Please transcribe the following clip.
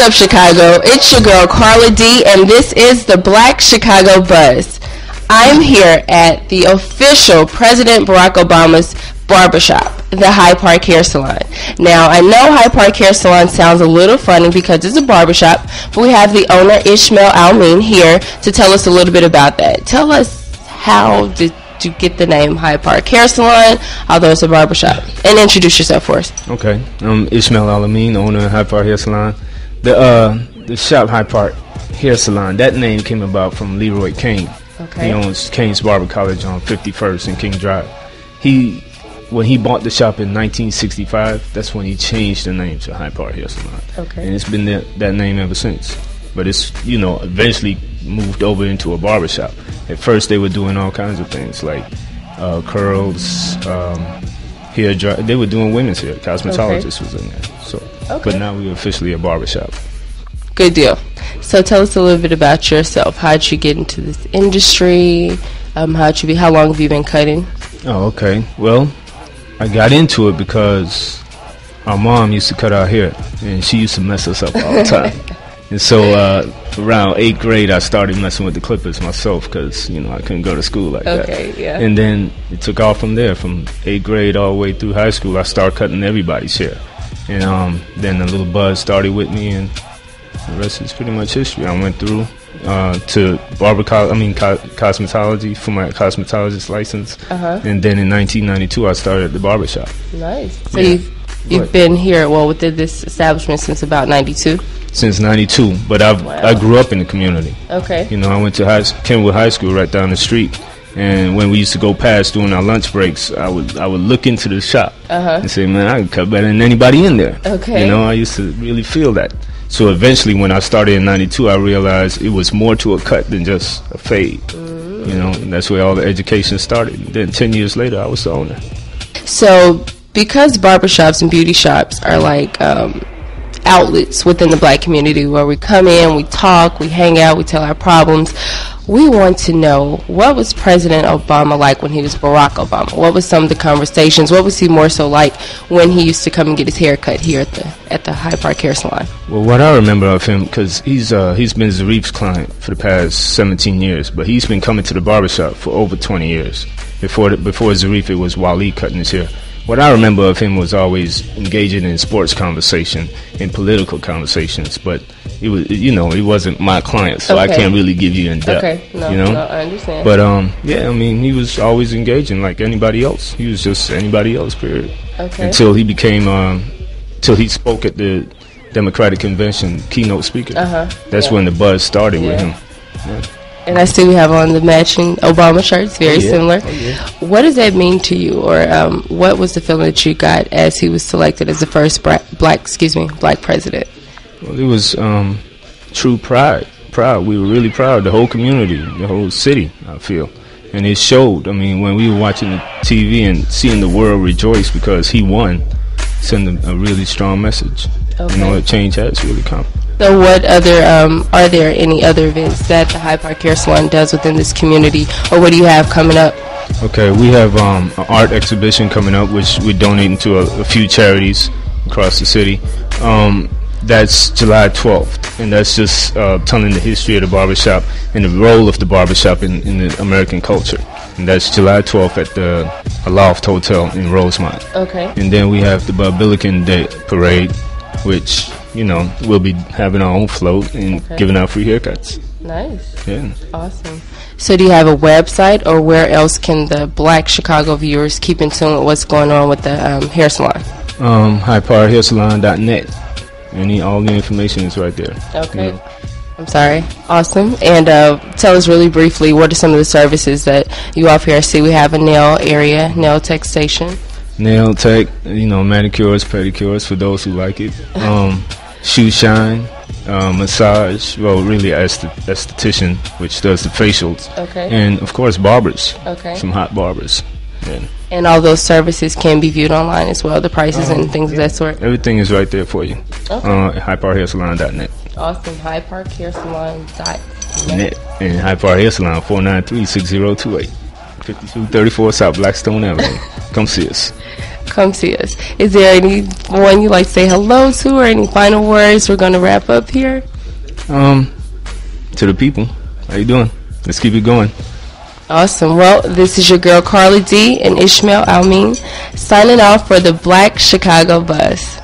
up, Chicago? It's your girl, Carla D, and this is the Black Chicago Buzz. I'm here at the official President Barack Obama's barbershop, the Hyde Park Hair Salon. Now, I know Hyde Park Hair Salon sounds a little funny because it's a barbershop, but we have the owner, Ishmael Alamin, here to tell us a little bit about that. Tell us, how did you get the name Hyde Park Hair Salon, although it's a barbershop? And introduce yourself for us. Okay, I'm Ishmael Alamin, owner of Hyde Park Hair Salon. The shop Hyde Park Hair Salon, that name came about from Leroy Kane. Okay. He owns Kane's Barber College on 51st and King Drive. When he bought the shop in 1965, that's when he changed the name to Hyde Park Hair Salon. Okay. And it's been that name ever since. But it's, eventually moved over into a barbershop. At first, they were doing all kinds of things like curls, hair dry. They were doing women's hair. Cosmetologist was in there. So, But now we're officially a barbershop. Good deal. So tell us a little bit about yourself. How'd you get into this industry? How long have you been cutting? Oh, okay. Well, I got into it because our mom used to cut our hair, and she used to mess us up all the time. And so around 8th grade, I started messing with the clippers myself because, I couldn't go to school like that. Okay, yeah. And then it took off from there. From 8th grade all the way through high school, I started cutting everybody's hair. And then a little buzz started with me, and the rest is pretty much history. I went through to cosmetology for my cosmetologist license. And then in 1992, I started at the barbershop. Nice. So you've been here, within this establishment since about 92? Since 92, but I grew up in the community. Okay. I went to Kenwood High School right down the street, and when we used to go past during our lunch breaks, I would look into the shop and say, man, I can cut better than anybody in there. Okay. I used to really feel that. So eventually, when I started in 92, I realized it was more to a cut than just a fade. And that's where all the education started. Then 10 years later, I was the owner. So because barbershops and beauty shops are like outlets within the black community where we come in, we talk, we hang out, we tell our problems, we want to know, what was President Obama like when he was Barack Obama? What was some of the conversations? What was he more so like when he used to come and get his hair cut here at the Hyde Park Hair Salon? Well, what I remember of him, because he's been Zarif's client for the past 17 years, but he's been coming to the barbershop for over 20 years. Before Zarif, it was Waleed cutting his hair. What I remember of him was always engaging in sports conversation and political conversations, but it was, he wasn't my client, so I can't really give you in depth. Okay, no, I understand. But he was always engaging like anybody else. He was just anybody else, period. Okay. Until he became, till he spoke at the Democratic Convention, keynote speaker. That's when the buzz started with him. Yeah. And I see we have on the matching Obama shirts, very similar. What does that mean to you, or what was the feeling that you got as he was selected as the first black president? Well, it was true pride. We were really proud, the whole community, the whole city, I feel. And it showed. When we were watching the TV and seeing the world rejoice because he won, sent a really strong message. Okay. The change has really come. So what other, are there any other events that the Hyde Park Hair Salon does within this community, or what do you have coming up? Okay, we have an art exhibition coming up, which we're donating to a few charities across the city. That's July 12th, and that's just telling the history of the barbershop and the role of the barbershop in the American culture. And that's July 12th at the Aloft Hotel in Rosemont. Okay. And then we have the Billiken Day Parade, which we'll be having our own float and giving out free haircuts. Nice. Yeah. Awesome. So do you have a website, or where else can the Black Chicago viewers keep in tune with what's going on with the hair salon? HydeParkHairSalon.net. All the information is right there. Okay. I'm sorry. Awesome. And tell us really briefly, what are some of the services that you offer here? I see we have a nail tech station. Nail tech, manicures, pedicures for those who like it. Shoe shine, massage, really esthetician, which does the facials. Okay. And of course barbers. Okay. Some hot barbers. Yeah. And all those services can be viewed online as well, the prices and things of that sort? Everything is right there for you. Okay. HydeParkHairSalon.net. Awesome. HydeParkHairSalon.net. And Hyde Park Hair Salon, 493-6028. 5234 South Blackstone Avenue. Come see us. Come see us. Is there anyone you like to say hello to, or any final words? We're going to wrap up here. To the people, how you doing? Let's keep it going. Awesome. Well, this is your girl Carla D and Ishmael Alamin signing off for the Black Chicago Buzz.